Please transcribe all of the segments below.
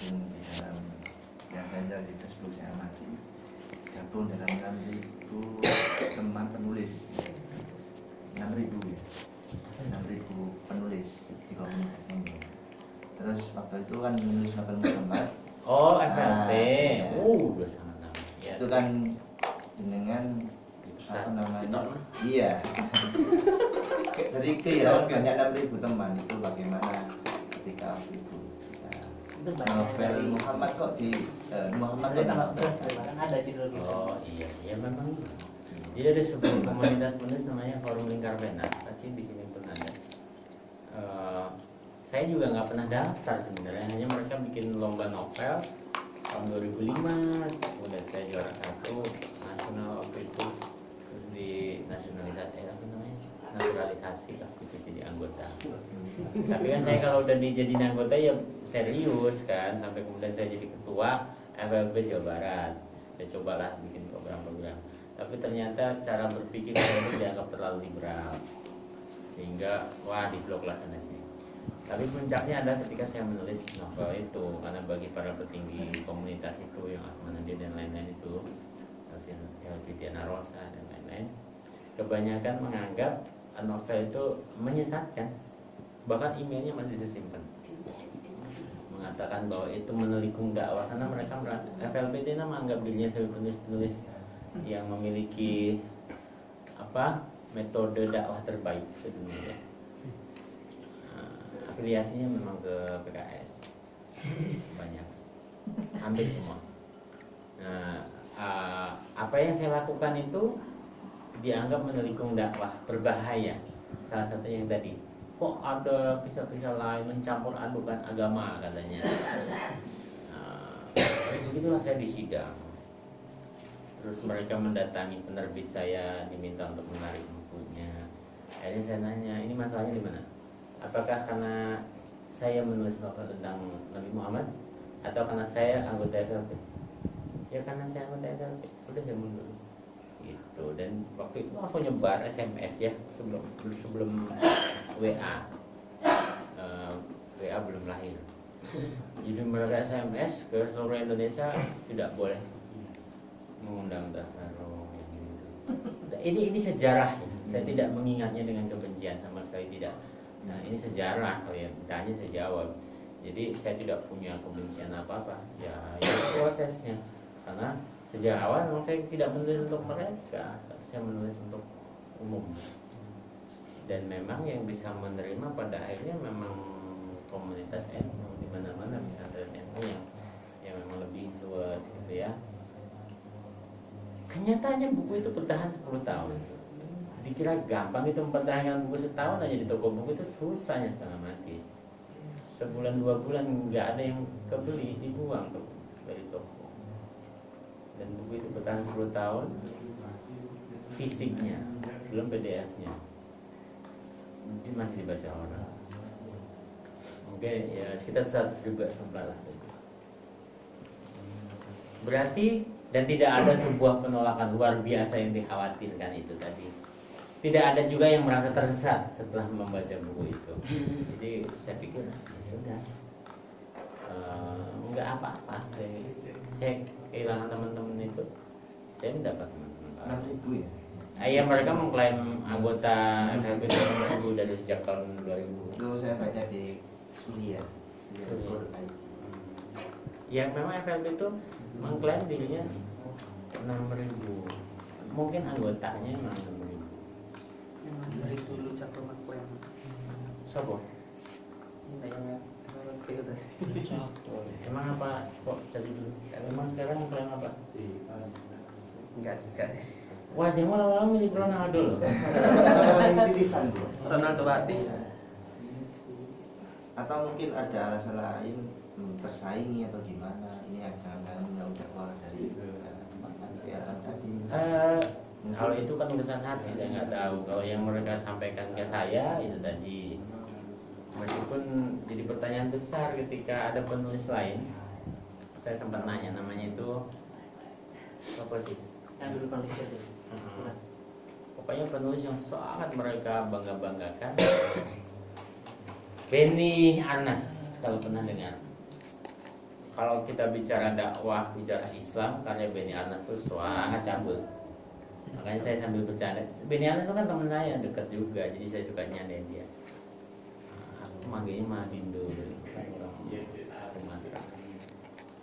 gabung di dalam yang saya di Facebook saya amati, gabung dalam 6.000 teman penulis, 6.000 ya, 6.000 penulis di komunitas ini. Terus waktu itu kan menulis novel Muhammad. Oh, FLP. Ya. Udah sangat lama. Ya. Itu kan dengan apa namanya? Iya. Dari ya banyak 6.000 teman itu bagaimana ketika waktu itu novel Muhammad kok di Muhammad kok ada judulnya. Oh iya, ya memang. Jadi ada sebuah komunitas penulis namanya Forum Lingkar Pena, pasti di sini pun ada. Saya juga nggak pernah daftar sebenarnya, hanya mereka bikin lomba novel tahun 2005, kemudian saya juara 1 nasional waktu itu, terus di naturalisasi lah gitu jadi anggota. Tapi kan saya kalau udah dijadiin anggota ya serius kan, sampai kemudian saya jadi ketua FLB Jawa Barat. Saya cobalah bikin program-program, tapi ternyata cara berpikir saya itu dianggap terlalu liberal, sehingga wah di blok lah sana sini. Tapi puncaknya ada ketika saya menulis novel itu, karena bagi para petinggi komunitas itu yang Asmanadi dan lain-lain itu, Elvitiana Rosa dan lain-lain, kebanyakan menganggap novel itu menyesatkan. Bahkan emailnya masih saya simpan, mengatakan bahwa itu menelikung dakwah, karena mereka FLPT menganggap dirinya sebagai penulis-penulis yang memiliki metode dakwah terbaik sedunia. Afiliasinya memang ke PKS banyak, hampir semua. Nah, apa yang saya lakukan itu dianggap menelikung dakwah, berbahaya. Salah satunya yang tadi, kok ada kisah-kisah lain mencampur adukan agama katanya. Begitulah saya disidang. Terus mereka mendatangi penerbit saya, diminta untuk menarik bukunya. Akhirnya saya nanya, ini masalahnya di mana? Apakah karena saya menulis novel tentang Nabi Muhammad atau karena saya anggota FLP? Ya karena saya anggota FLP, sudah saya mundur gitu. Dan waktu itu langsung nyebar SMS ya, sebelum WA. WA belum lahir. Jadi mereka SMS ke seluruh Indonesia, tidak boleh mengundang Tasarruf gitu. Ini sejarah ya. Saya tidak mengingatnya dengan kebencian, sama sekali tidak. Nah ini sejarah, kalau yang ditanya saya jawab. Jadi saya tidak punya kebencian apa-apa. Ya itu prosesnya. Karena sejak awal memang saya tidak menulis untuk mereka, saya menulis untuk umum. Dan memang yang bisa menerima pada akhirnya memang komunitas NU, di mana-mana bisa ada NU yang memang lebih luas gitu ya. Kenyataannya buku itu bertahan 10 tahun. Dikira gampang itu mempertahankan buku setahun aja di toko buku itu susahnya setengah mati. Sebulan 2 bulan nggak ada yang kebeli, dibuang tuh dari toko. Dan buku itu bertahan 10 tahun, fisiknya belum PDF-nya, ini masih dibaca orang. Mungkin ya sekitar 100 juga sempat lah. Berarti dan tidak ada sebuah penolakan luar biasa yang dikhawatirkan itu tadi. Tidak ada juga yang merasa tersesat setelah membaca buku itu. Jadi saya pikir ya sudah, nggak apa-apa. Saya kehilangan teman-teman itu, saya mendapat teman-teman. 6.000 ya? Ya mereka mengklaim anggota FLP itu dari sejak tahun 2000. Itu saya baca di Suria. Ya memang FLP itu mengklaim dirinya 6.000. Mungkin anggotanya memang 6.000. Dari dulu Cakro Maklaim. Sopo? Ini Emang apa kok dari dulu? Emang sekarang mengklaim apa? enggak juga. Wajahmu lama-lama mirip Ronaldo loh. Titisan bro. Ronaldo Batis. Atau mungkin ada alasan lain, tersaingi atau gimana? Ini jangan udah keluar dari kelihatan tadi. Kalau itu kan urusan hati, saya nggak tahu. Kalau yang mereka sampaikan ke saya itu tadi, meskipun jadi pertanyaan besar ketika ada penulis lain, saya sempat nanya namanya itu apa sih? Yang dulu paling itu. Pokoknya penulis yang sangat mereka bangga-banggakan, Benny Arnas, kalau pernah dengar. kalau kita bicara dakwah, bicara Islam, karya Benny Arnas itu sangat cabul. Makanya saya sambil bercanda. Benny Arnas itu kan teman saya, dekat juga, jadi saya suka nyandain dia. Aku manggilnya Madindo, orang Sumatera.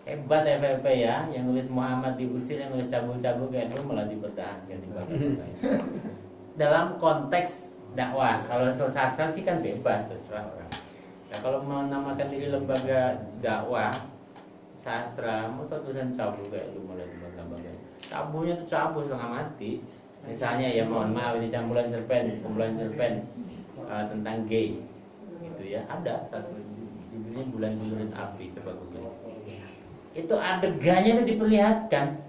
Hebat FFP ya, yang nulis Muhammad diusir, yang nulis cabul-cabul kayak dulu malah dipertahankan di bagian. Dalam konteks dakwah, kalau sastra sih kan bebas terserah orang. Nah, kalau menamakan diri lembaga dakwah sastra, mau tulisan cabul kayak lu mulai bangga-bangga. Cabulnya tuh cabul setengah mati. Misalnya ya mohon maaf ini kumpulan cerpen tentang gay, gitu ya. Ada satu judulnya Bulan-Bulan Api, coba google. Itu adegannya tuh diperlihatkan,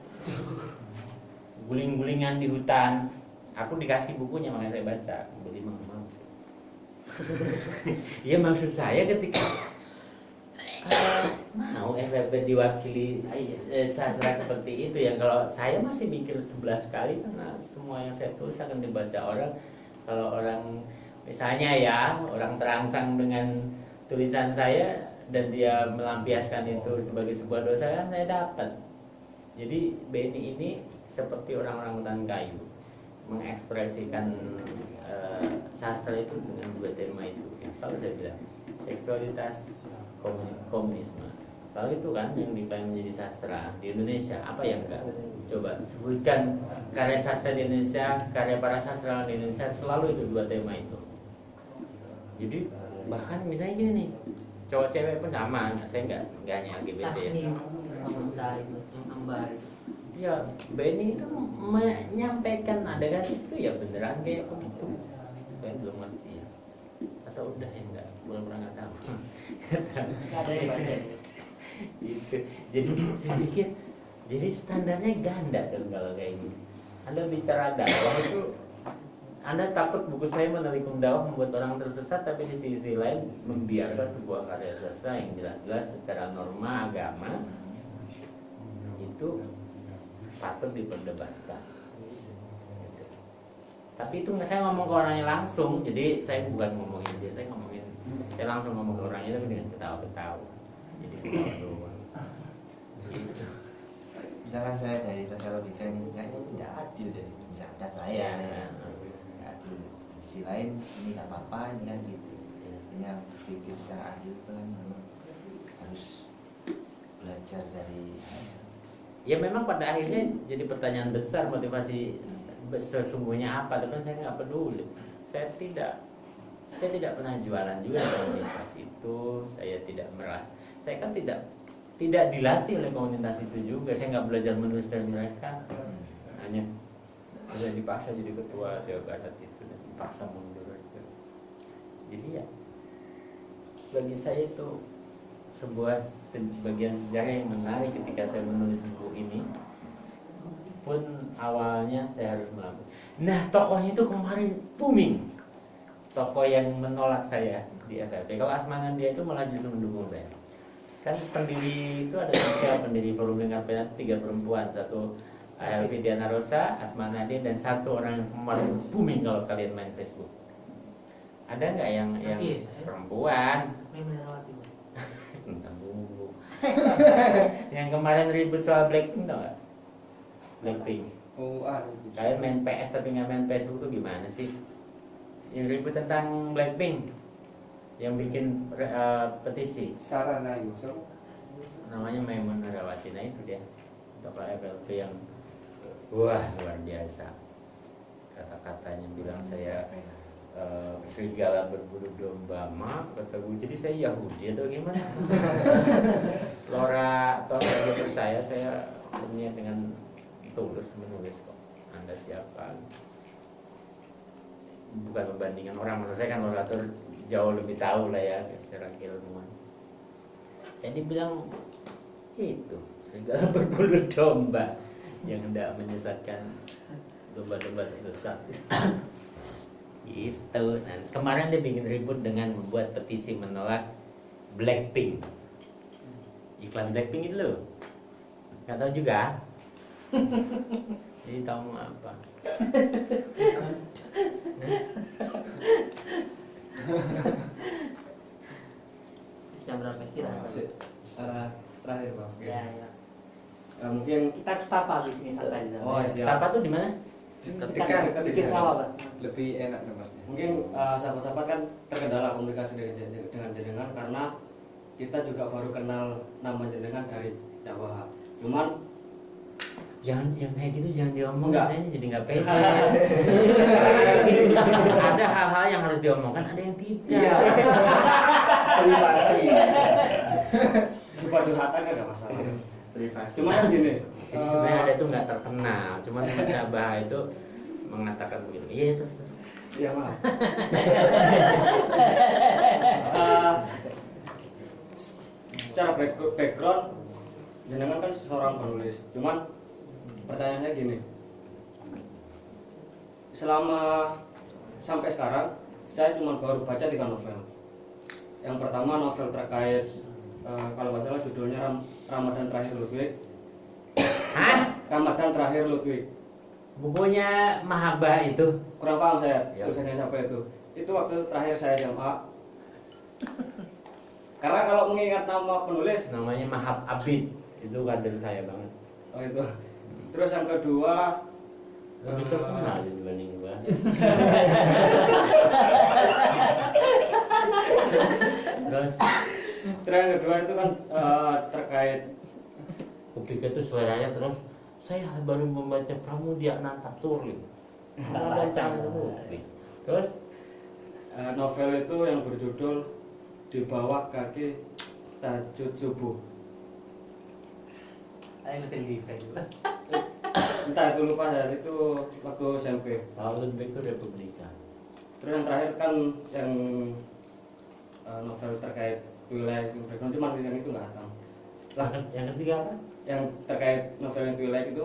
guling-gulingan di hutan. Aku dikasih bukunya makanya saya baca, beli mau. Ya maksud saya ketika mau FFP diwakili sastra seperti itu ya, kalau saya masih mikir 11 kali karena semua yang saya tulis akan dibaca orang. Kalau orang misalnya ya orang terangsang dengan tulisan saya dan dia melampiaskan itu sebagai sebuah dosa, kan saya dapat. Jadi Benny ini seperti orang-orang hutan kayu, mengekspresikan sastra itu dengan dua tema itu yang selalu saya bilang, seksualitas, komunisme. Selalu itu kan yang diklaim menjadi sastra di Indonesia. Apa yang enggak? Coba sebutkan karya sastra di Indonesia, karya para sastrawan di Indonesia, selalu itu dua tema itu. Jadi bahkan misalnya gini nih, cowok cewek pun sama, saya enggak hanya LGBT ya. Ya, Benny itu menyampaikan adegan itu ya beneran kayak begitu. Saya belum ngerti ya. Atau udah ya enggak, belum pernah nggak tahu. Ada yang baca. Gitu. Jadi saya pikir, jadi standarnya ganda dong kalau kayak gini. Anda bicara dakwah itu, Anda takut buku saya menelikung dakwah membuat orang tersesat, tapi di sisi lain membiarkan sebuah karya sastra yang jelas-jelas secara norma agama itu patut diperdebatkan. Tapi itu saya ngomong ke orangnya langsung, jadi saya bukan ngomongin dia, saya langsung ngomong ke orangnya tapi dengan ketawa-ketawa. Jadi ketawa doang. Gitu. Misalkan saya dari sosial logika ini kayaknya tidak adil, jadi misalkan saya tidak adil. Di sisi lain ini nggak apa-apa, ini kan gitu. Artinya berpikir secara adil itu kan harus belajar dari Ya memang pada akhirnya jadi pertanyaan besar, motivasi sesungguhnya apa, tapi kan saya nggak peduli. Saya tidak pernah jualan juga dalam komunitas itu. Saya tidak merah. Saya kan tidak dilatih oleh komunitas itu juga. Saya nggak belajar menulis dari mereka. Hanya dipaksa jadi ketua Jawa Barat itu dan dipaksa mundur itu. Jadi ya bagi saya itu sebuah bagian sejarah yang menarik ketika saya menulis buku ini. Pun awalnya saya harus melakukan. Nah, tokohnya itu kemarin booming. Tokoh yang menolak saya di FFP. Kalau Asmanan dia itu malah justru mendukung saya. Kan pendiri itu ada 3 pendiri Forum Lingkar Pena, 3 perempuan, 1 Elvi Diana Rosa, Asmanadin, dan 1 orang yang kemarin booming kalau kalian main Facebook. Ada nggak yang perempuan? Yang kemarin ribut soal Blackpink, tau nggak? Blackpink. Kalian main PS tapi nggak main Facebook tuh gimana sih? Yang ribut tentang Blackpink, yang bikin petisi. Sarana itu. Namanya Maimun Narawati. Nah itu dia, tokoh FLP yang wah luar biasa. Kata-katanya bilang saya serigala berburu domba, maaf kata gue, jadi saya Yahudi atau gimana? Lora percaya saya berniat dengan tulus menulis kok. Anda siapa? Bukan membandingkan orang, maksud saya kan orator jauh lebih tahu lah ya secara keilmuan. Jadi bilang itu serigala berbulu domba yang hendak menyesatkan domba-domba tersesat. Gitu. Nah, kemarin dia bikin ribut dengan membuat petisi menolak Blackpink. Iklan Blackpink itu loh. Nggak tahu juga. Jadi tahu mau apa? Sudah berapa sih? secara terakhir Pak. Ya, ya. Mungkin Kita ke Stapa di sini santai di sana. Oh, siap. Stapa tuh di mana? Dekat, Dikit sawah, Pak. lebih enak tempatnya. Mungkin sahabat-sahabat kan terkendala komunikasi dengan jenengan karena kita juga baru kenal nama jenengan dari Jawa. Cuman Jangan yang kayak gitu jangan diomong, Enggak. saya jadi nggak pede. Ada hal-hal yang harus diomongkan, ada yang tidak. iya, Privasi. coba curhatan kan ada masalah. Privasi. Cuman kan gini, Jadi sebenarnya ada itu nggak terkenal, cuman Cabah itu mengatakan begitu. Iya terus. iya maaf. Secara background jenengan kan seorang penulis. Cuman pertanyaannya gini, selama sampai sekarang saya cuma baru baca 3 novel. Yang pertama novel terkait kalau nggak salah judulnya Ramadan Terakhir Ludwig. Hah? Ramadan Terakhir Ludwig. Bukunya Mahabbah itu. Kurang paham saya Ya. tulisannya siapa itu. Itu waktu terakhir saya SMA. Karena kalau mengingat nama penulis, Namanya Mahab Abid. Itu kader saya banget. oh itu. Terus yang kedua, Lebih terkenal dibanding gua. Terus yang kedua itu kan terkait kupikir itu suaranya terus saya baru membaca Pramudia Anantatur. Baca terus novel itu yang berjudul Di Bawah Kaki Tahajud Subuh. Saya ngerti gitu. Entah itu lupa saya itu waktu SMP. tahun itu Republika. Terus yang terakhir kan yang novel terkait Twilight, background cuman yang itu nggak tahu. Lah, Yang ketiga apa? yang terkait novel yang Twilight itu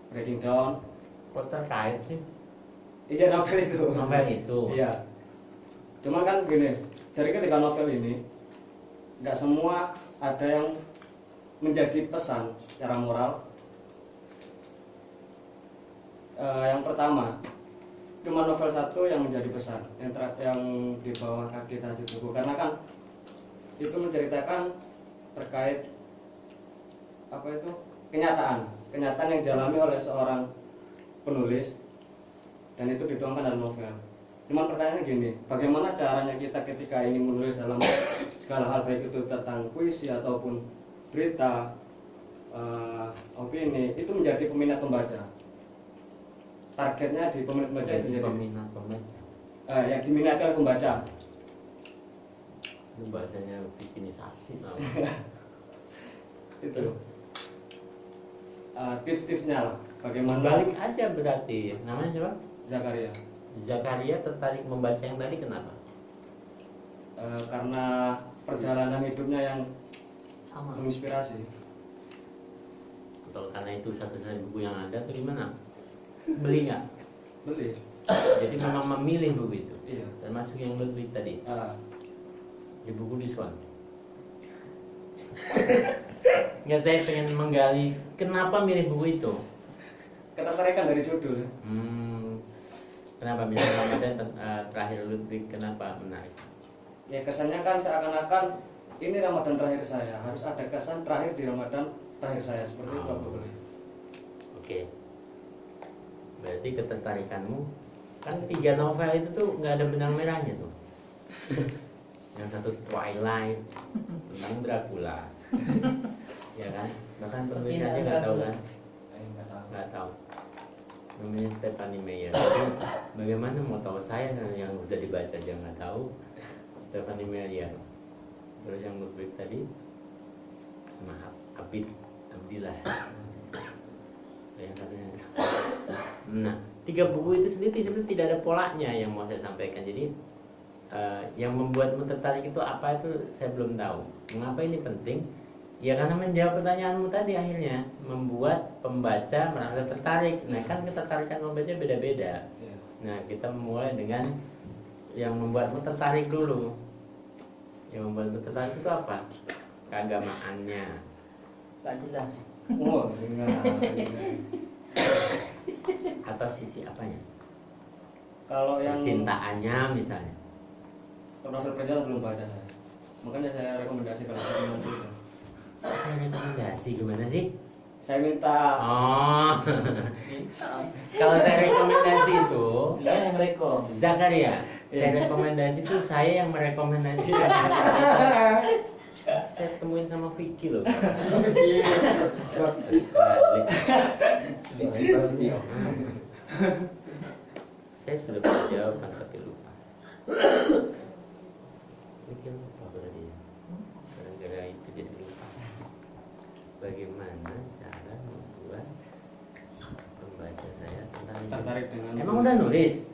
Breaking Dawn. Kok terkait sih Iya novel itu. novel itu? Iya. Cuman kan gini, dari ketiga novel ini nggak semua ada yang menjadi pesan secara moral. Yang pertama, cuma novel 1 yang menjadi pesan, yang di bawah kaki Tahajud Subuh, karena kan itu menceritakan terkait apa itu kenyataan yang dialami oleh seorang penulis dan itu dituangkan dalam novel. Cuman pertanyaannya gini, bagaimana caranya kita ketika ini menulis dalam segala hal, baik itu tentang puisi ataupun berita, opini, itu menjadi peminat pembaca. Targetnya di peminat pembaca itu Jadi jadi peminat pembaca. yang diminati oleh pembaca. Itu bahasanya bikinisasi lah. Itu tips-tipsnya lah, bagaimana Balik aja berarti. Namanya siapa? Zakaria. Zakaria tertarik membaca yang tadi kenapa? Karena perjalanan hidupnya yang Sama. menginspirasi. Atau karena itu satu-satunya buku yang ada atau gimana? Beli nggak? Beli. Jadi memang memilih buku itu. Iya. Termasuk yang Ludwig tadi. Di buku diskon. Nggak, saya pengen menggali kenapa milih buku itu. Ketertarikan dari judul. Kenapa milih Ramadan terakhir Ludwig? Kenapa menarik? Ya kesannya kan seakan-akan ini Ramadan terakhir saya, harus ada kesan terakhir di Ramadan terakhir saya, seperti itu aku beli. Oke. Berarti ketertarikanmu kan 3 novel itu tuh nggak ada benang merahnya tuh. Yang satu Twilight tentang Dracula, ya kan? Bahkan penulisannya nggak tahu kan? Nggak tahu. Namanya Stephanie Meyer. Jadi bagaimana mau tahu saya yang sudah dibaca aja nggak tahu? Stephanie Meyer. Terus yang Ludwig tadi, Mahab Abdillah. Yang satunya. Nah, 3 buku itu sendiri sebenarnya tidak ada polanya yang mau saya sampaikan. Jadi yang membuatmu tertarik itu apa itu saya belum tahu. Mengapa ini penting? Ya karena menjawab pertanyaanmu tadi akhirnya membuat pembaca merasa tertarik. Nah kan ketertarikan membaca beda-beda. Nah kita mulai dengan yang membuatmu tertarik dulu. Yang membuatmu tertarik itu apa? Keagamaannya. Gak jelas. Oh, enggak. Atau sisi apanya? Kalau yang Cintaannya misalnya. novel perjalanan belum baca saya, makanya saya rekomendasi kalau saya nanti itu. rekomendasi gimana sih? Saya minta Oh, kalau saya rekomendasi itu Dia yang rekom. Zakaria, saya rekomendasi itu saya yang merekomendasikan. Saya temuin sama Vicky loh. Saya sudah pernah jawaban tapi lupa. Vicky lupa berarti ya. Gara-gara itu jadi lupa. Bagaimana cara membuat pembaca saya tertarik dengan Emang udah nulis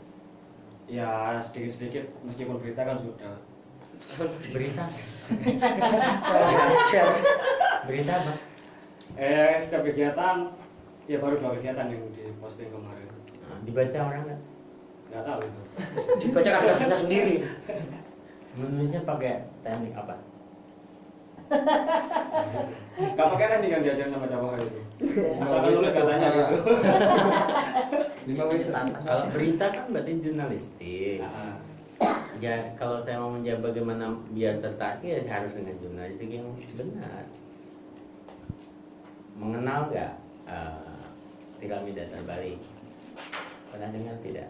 ya sedikit-sedikit meskipun berita kan sudah. berita? Berita apa? Setiap kegiatan ya baru 2 kegiatan yang diposting kemarin. Nah, dibaca orang nggak? Nggak tahu itu. Dibaca kadang-kadang sendiri. Menulisnya pakai teknik apa? Nggak pakai kan yang diajarin sama Jawa itu. Asalkan nulis katanya gitu. Kalau berita kan berarti jurnalistik. Nah, Ya kalau saya mau menjawab bagaimana biar tertarik ya saya harus dengan jurnalistik yang benar. Mengenal nggak piramida terbalik? Pernah dengar tidak?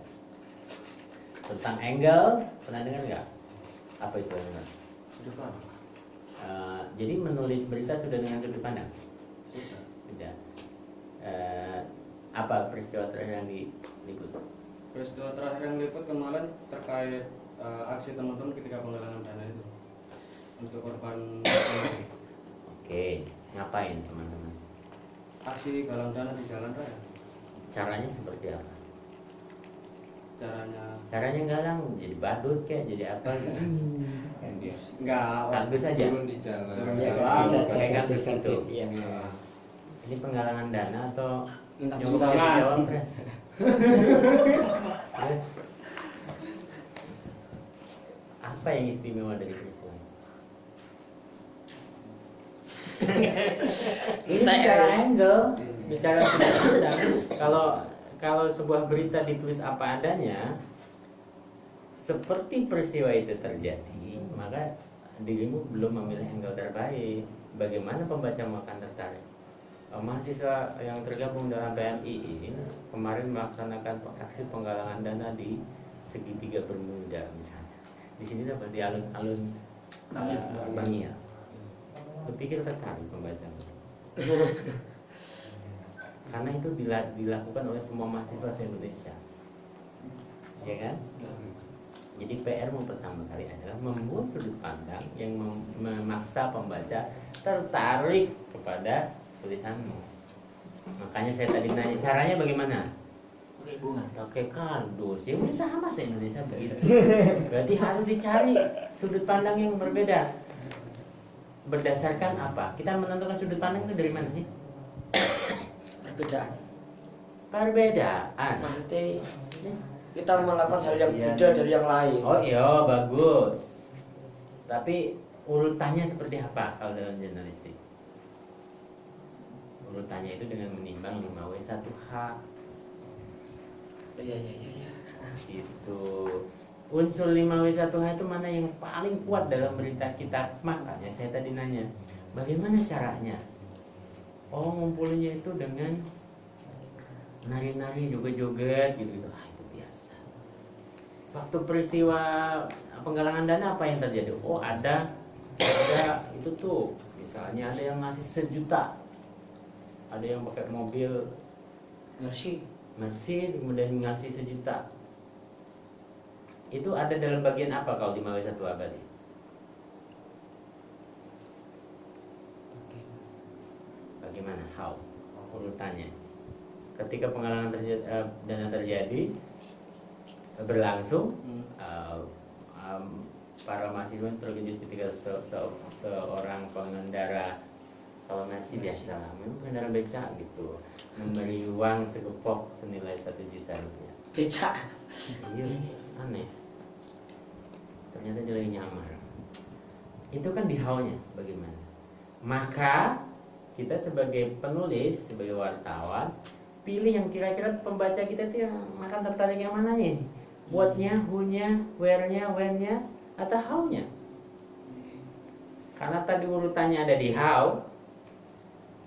Tentang angle pernah dengar nggak? Apa itu angle? sudah kan? Jadi menulis berita sudah dengan sudut pandang? Sudah. Tidak. Apa peristiwa terakhir yang diliput? Peristiwa terakhir yang liput kemarin terkait aksi teman-teman ketika penggalangan dana itu untuk korban. Oke, ngapain teman-teman? Aksi galang dana di jalan raya. Caranya seperti apa? Caranya galang jadi badut kayak jadi apa gitu? enggak Kardus aja. Turun di jalan. Ya, Bisa kalau kayak kardus gitu. Iya. Ini penggalangan dana atau minta nyobok sumbangan. jadi cawapres? Terus apa yang istimewa dari peristiwa ini? Ini bicara angle, bicara sudut pandang. Kalau sebuah berita ditulis apa adanya, seperti peristiwa itu terjadi, maka dirimu belum memilih angle terbaik. Bagaimana pembaca akan tertarik? Mahasiswa yang tergabung dalam PMI ini kemarin melaksanakan aksi penggalangan dana di segitiga Bermuda misalnya. Di sini dapat di alun-alun Bangil. Berpikir tertarik pembaca. Karena itu dilakukan oleh semua mahasiswa se-Indonesia, ya kan? Jadi PR-mu pertama kali adalah membuat sudut pandang yang memaksa pembaca tertarik kepada tulisanmu. Makanya saya tadi nanya caranya bagaimana? Oke, bunga. Oke kardus, ya udah sama se-Indonesia begitu. Berarti harus dicari sudut pandang yang berbeda. Berdasarkan apa? Kita menentukan sudut pandang itu dari mana sih? Perbedaan. Perbedaan. Maksudnya kita melakukan hal yang beda dari yang lain. Oh iya, bagus. Tapi urutannya seperti apa kalau dalam jurnalistik? Urutannya itu dengan menimbang 5W1H. Iya. Itu unsur 5W1H itu mana yang paling kuat dalam berita kita? Makanya saya tadi nanya, bagaimana caranya? Oh, ngumpulinnya itu dengan nari-nari, joget-joget gitu. Itu biasa. Waktu peristiwa penggalangan dana apa yang terjadi? Oh, ada itu tuh. Misalnya ada yang ngasih 1 juta. Ada yang pakai mobil Mercy kemudian ngasih 1 juta. Itu ada dalam bagian apa kalau di 5W1 abadi? Bagaimana? How? Urutannya. Ketika penggalangan dana terjadi berlangsung, para mahasiswa terkejut ketika seorang pengendara, kalau Mercy biasa, memang pengendara becak gitu, memberi uang segepok senilai 1 juta rupiah. Becak. Iya, aneh. Ternyata dia lagi nyamar. Itu kan di how-nya bagaimana? Maka kita sebagai penulis, sebagai wartawan, pilih yang kira-kira pembaca kita itu yang akan tertarik yang mana nih? What-nya, who-nya, where-nya, when-nya, atau how-nya? Karena tadi urutannya ada di how,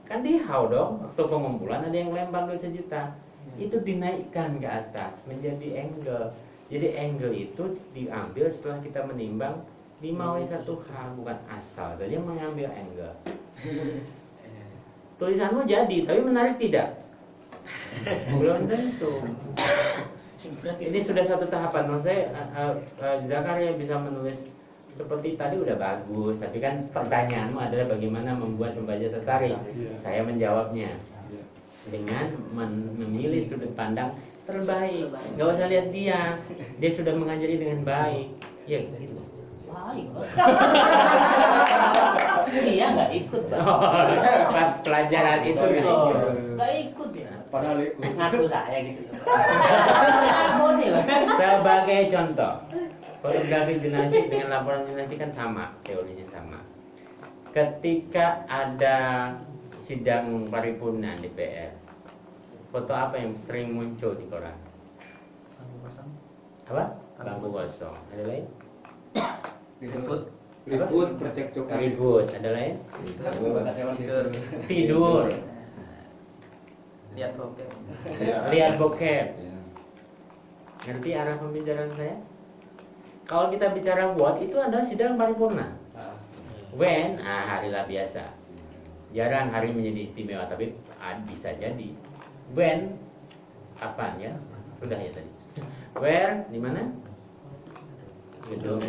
Kan dihau dong, waktu pengumpulan ada yang lempar duit 1 juta. Itu dinaikkan ke atas menjadi angle. Jadi angle itu diambil setelah kita menimbang 5W1H, bukan asal saja mengambil angle. Tulisanmu jadi, tapi menarik tidak? Belum tentu. Ini sudah satu tahapan. Menurut saya Zakaria bisa menulis seperti tadi udah bagus, tapi kan pertanyaanmu adalah bagaimana membuat pembaca tertarik. Saya menjawabnya dengan memilih sudut pandang terbaik. Gak usah lihat dia sudah mengajari dengan baik. Ya gitu. Baik. Iya nggak ikut, Bang. Pas pelajaran itu Nggak ikut ya. Padahal ikut. Ngaku saya gitu. Ngaku nih, Bang. sebagai contoh, fotografi dinasti dengan laporan dinasti kan sama, teorinya sama. Ketika ada sidang paripurna DPR, foto apa yang sering muncul di koran? Apa? Bangku kosong. Ada lain? Ribut, percekcokan. Ribut. Ada lain? Tidur. Tidur. Lihat bokep. Lihat bokep. Ya. Ngerti arah pembicaraan saya? Kalau kita bicara what, itu adalah sidang paripurna. When, harilah biasa. Jarang hari menjadi istimewa, tapi bisa jadi. When, kapan ya? Sudah ya tadi. Where, di mana? Gedung.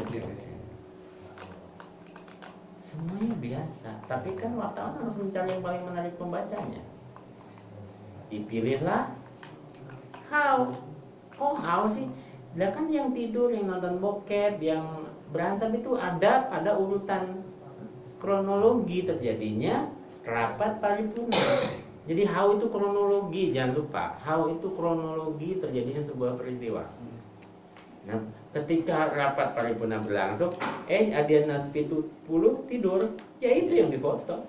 Semuanya biasa, tapi kan wartawan harus mencari yang paling menarik pembacanya. Dipilihlah how. Kok how sih? Nah kan yang tidur, yang nonton bokep, yang berantem itu ada pada urutan kronologi terjadinya rapat paripurna. Jadi how itu kronologi, jangan lupa. How itu kronologi terjadinya sebuah peristiwa. Nah, ketika rapat paripurna berlangsung, Adiana Pitu 10 tidur, ya itu yang difoto.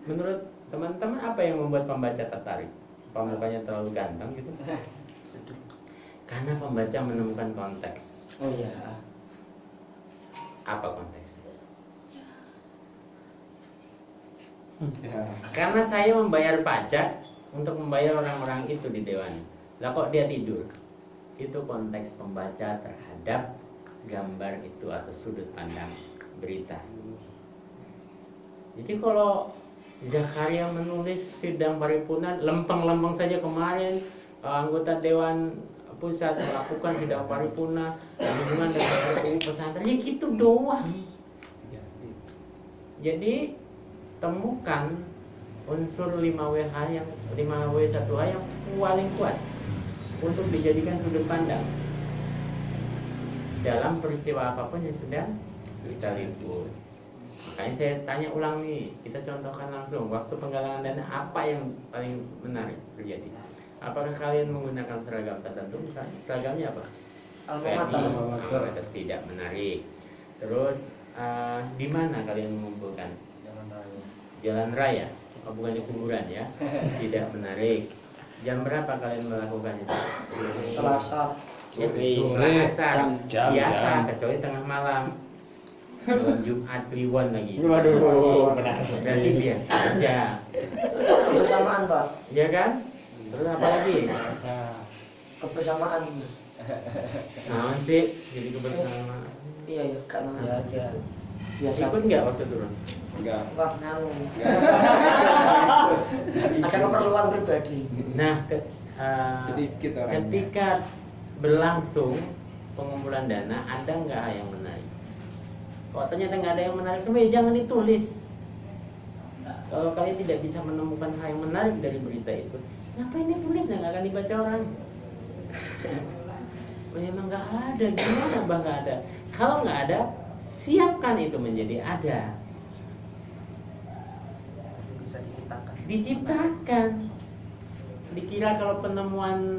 Menurut teman-teman apa yang membuat pembaca tertarik? Apa mukanya terlalu ganteng gitu? Karena pembaca menemukan konteks. Oh iya. Apa konteksnya? Ya. Karena saya membayar pajak untuk membayar orang-orang itu di dewan. Lah kok dia tidur? Itu konteks pembaca terhadap gambar itu atau sudut pandang berita. Jadi kalau Zakaria menulis sidang paripurna lempeng-lempeng saja kemarin anggota dewan pusat melakukan sidang paripurna hubungan dengan RUU pesantren, ya gitu doang. Jadi temukan unsur 5W1H yang paling kuat untuk dijadikan sudut pandang dalam peristiwa apapun yang sedang kita liput. Makanya saya tanya ulang nih, kita contohkan langsung waktu penggalangan dana apa yang paling menarik terjadi? Apakah kalian menggunakan seragam tertentu misalnya? Seragamnya apa? Alma-mater. Tidak menarik. Terus di mana kalian mengumpulkan? Jalan raya. Oh, bukan di kuburan ya. Tidak menarik. Jam berapa kalian melakukan itu? Selasa. Selasa. Jam. Biasa, kecuali tengah malam. Jumat Kliwon lagi. Waduh, benar. Berarti biasa aja. Kebersamaan, Pak. Iya kan? Terus apa lagi? Kebersamaan. Nah sih, jadi kebersamaan. Iya, iya, kan. Biasa. Biasa. Ikut nggak waktu turun? Enggak. Pak, nganu. Ada keperluan pribadi. Nah, Sedikit orangnya. ketika berlangsung pengumpulan dana, ada nggak yang menarik? Kalau ternyata nggak ada yang menarik, sebenarnya jangan ditulis. Kalau kalian tidak bisa menemukan hal yang menarik dari berita itu, ngapain ditulis? Nggak akan dibaca orang. Oh, emang nggak ada, gimana bang nggak ada? Kalau nggak ada, siapkan itu menjadi ada. Bisa diciptakan. Diciptakan. Dikira kalau penemuan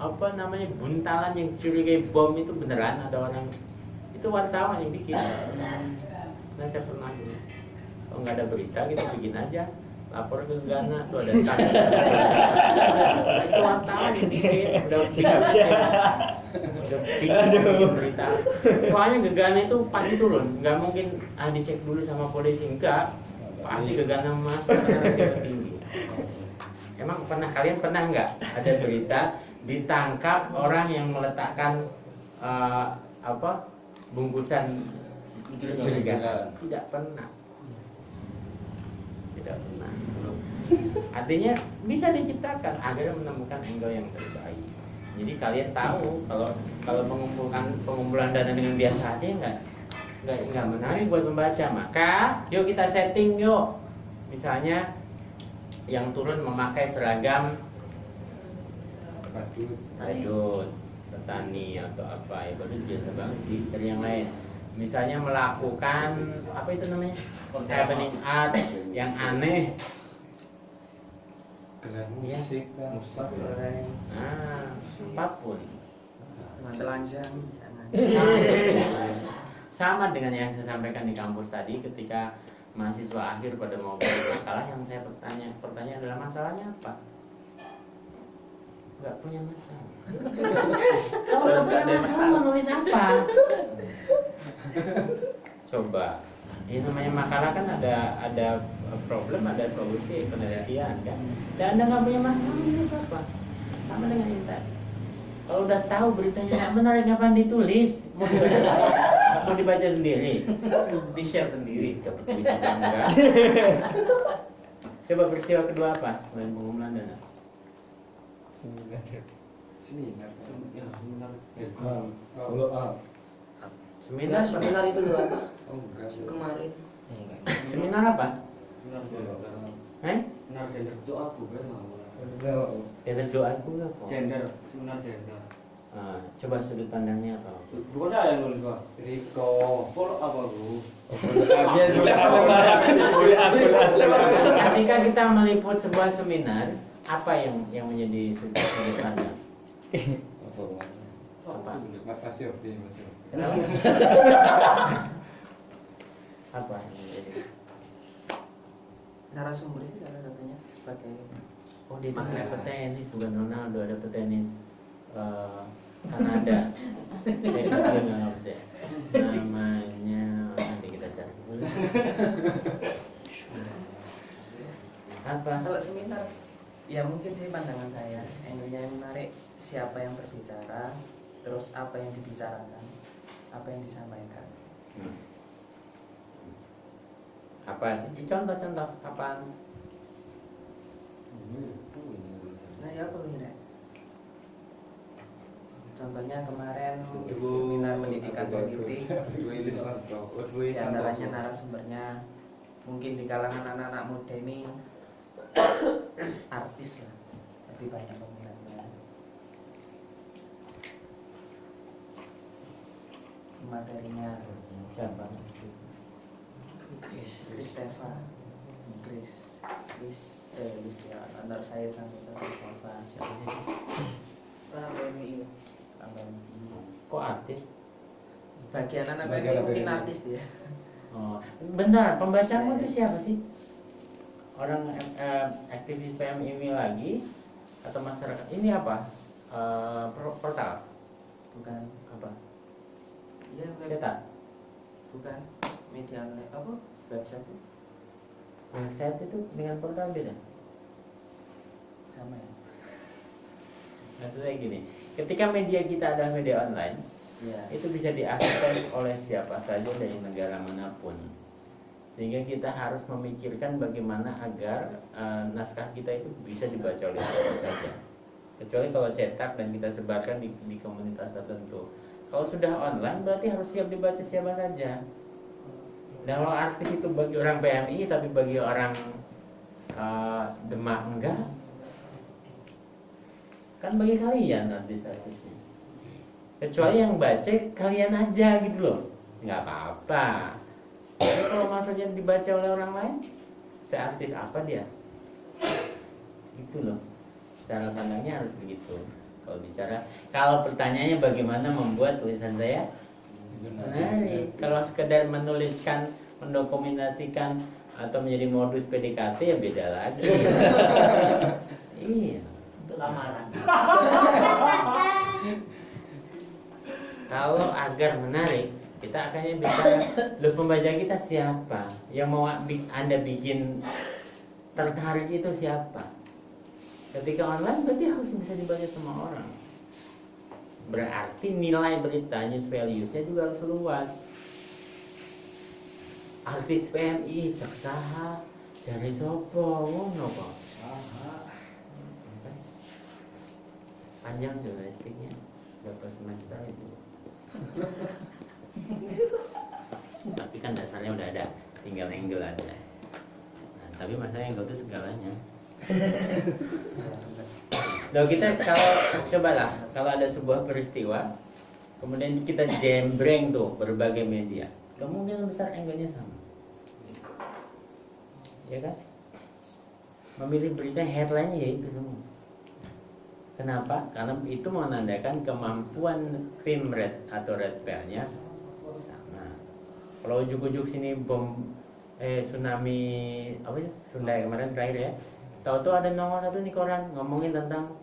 apa namanya buntalan yang curigai bom itu beneran ada orang, itu wartawan yang bikin. Nah saya pernah dulu, kalau nggak ada berita kita bikin aja, lapor ke Gegana, tuh ada tas. Itu wartawan yang bikin, udah bikin berita. Soalnya Gegana itu pasti turun, nggak mungkin dicek dulu sama polisi, enggak. pasti gegana mas resiko tinggi. Emang kalian pernah nggak ada berita ditangkap orang yang meletakkan bungkusan mencurigakan? Tidak pernah. Tidak pernah. Artinya bisa diciptakan agar menemukan angle yang terbaik. Jadi kalian tahu kalau pengumpulan dana dengan biasa aja nggak menarik buat membaca. Maka yuk kita setting yuk. Misalnya yang turun memakai seragam badut, petani atau apa ya, badut biasa banget sih. Cari yang lain. Misalnya melakukan apa itu namanya? Happening art yang aneh. Ya, musik goreng, apapun. telanjang Sama dengan yang saya sampaikan di kampus tadi, ketika mahasiswa akhir pada mau buat makalah, yang saya pertanyaan adalah masalahnya apa? Nggak punya masalah. Kalau nggak punya masalah mau nulis apa? Coba. Ini namanya makalah kan ada problem, ada solusi, penelitian kan. Dan Anda nggak punya masalah menulis apa? Sama dengan ini tadi. Kalau udah tahu beritanya nggak menarik, ngapain ditulis? Mau dibaca sendiri, di share sendiri, dapat duit juga enggak? Coba peristiwa kedua apa selain pengumpulan dana? Seminar. Follow up. Seminar, seminar itu loh apa Oh enggak. kemarin Seminar apa? Seminar gender doa bukan Gender doaku lah kok. gender, seminar gender. Coba sudut pandangnya apa? Bukan saya yang nulis Pak. Riko. Follow up aku. Ketika kita meliput sebuah seminar, apa yang menjadi sudut pandang? Apa? Makasih Oki, makasih. Apa yang menjadi? narasumber sih salah satunya sebagai Oh, dia itu ada petenis, bukan Ronaldo, ada petenis Kanada. Saya juga nggak percaya. Namanya nanti kita cari dulu. Apa? kalau seminar ya mungkin sih pandangan saya angle-nya yang menarik siapa yang berbicara terus apa yang dibicarakan apa yang disampaikan Apa? Contoh-contoh apaan? nah ya apa ini contohnya kemarin seminar pendidikan politik di antaranya narasumbernya mungkin di kalangan anak-anak muda ini artis lah lebih banyak peminatnya materinya Siapa? Kristeva ya antara saya sama Kristeva Siapa sih? orang PMI Kok artis? bagian anak Bagian PMI mungkin PMI. artis dia Oh, bentar, pembacamu itu siapa sih? Orang aktivis PMI lagi atau masyarakat? Ini apa? Portal bukan apa? ya Cetak. bukan media online apa website itu Website itu dengan portal beda. sama ya Maksudnya gini, ketika media kita adalah media online, ya itu bisa diakses oleh siapa saja dari negara manapun. Sehingga kita harus memikirkan bagaimana agar naskah kita itu bisa dibaca oleh siapa saja. Kecuali kalau cetak dan kita sebarkan di komunitas tertentu. Kalau sudah online berarti harus siap dibaca siapa saja. Dan kalau artis itu bagi orang PMI tapi bagi orang Demak enggak, kan bagi kalian artis-artisnya. Kecuali yang baca kalian aja gitu loh, nggak apa-apa. Tapi kalau maksudnya dibaca oleh orang lain, seartis apa dia? Gitu loh. Cara pandangnya harus begitu. Kalau pertanyaannya bagaimana membuat tulisan saya menarik. Kalau sekedar menuliskan, mendokumentasikan atau menjadi modus PDKT ya beda lagi. Iya. Untuk lamaran. Kalau agar menarik, kita akhirnya bicara, loh pembaca kita siapa? Yang mau Anda bikin tertarik itu siapa? Ketika online berarti harus bisa dibaca semua orang. Berarti nilai berita, news values-nya juga harus luas. Artis PMI, cek saha, cari sopo, ngono kok. Panjang jurnalistiknya, berapa semester itu. Tapi kan dasarnya udah ada, tinggal angle aja. Nah, tapi masalah angle itu segalanya. Loh, kita kalau cobalah kalau ada sebuah peristiwa kemudian kita jembreng tuh berbagai media, kemungkinan besar angle-nya sama, ya kan? Memilih berita headline-nya ya itu semua. Kenapa? Karena itu menandakan kemampuan frame rate atau red pill-nya sama. Kalau ujuk-ujuk sini bom tsunami apa ya? Sunda kemarin terakhir ya. Tahu-tahu ada nomor satu nih koran ngomongin tentang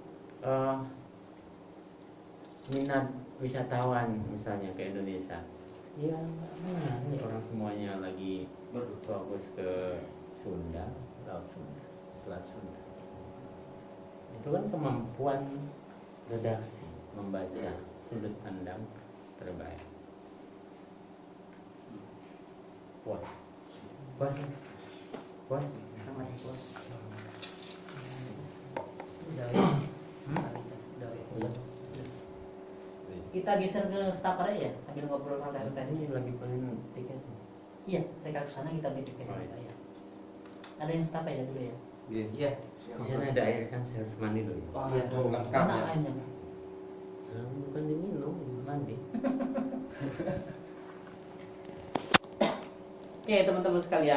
minat wisatawan misalnya ke Indonesia. Ya mana nih orang semuanya lagi berfokus ke Sunda, Laut Sunda, Selat Sunda. Itu kan kemampuan redaksi membaca sudut pandang terbaik. Puas, puas, puas, sangat puas. Udah. Kita geser ke staffer aja ya, sambil ngobrol sama tadi. Ini lagi pengen tiket. Iya, mereka ke sana kita beli tiket. Oh, iya. Ya. Ada yang staffer ya dulu ya. Iya. Di sana ada air kan, saya harus mandi dulu ya. Oh iya. Oh, lengkap Mana ya. airnya? Bukan diminum, mandi. Oke teman-teman sekalian.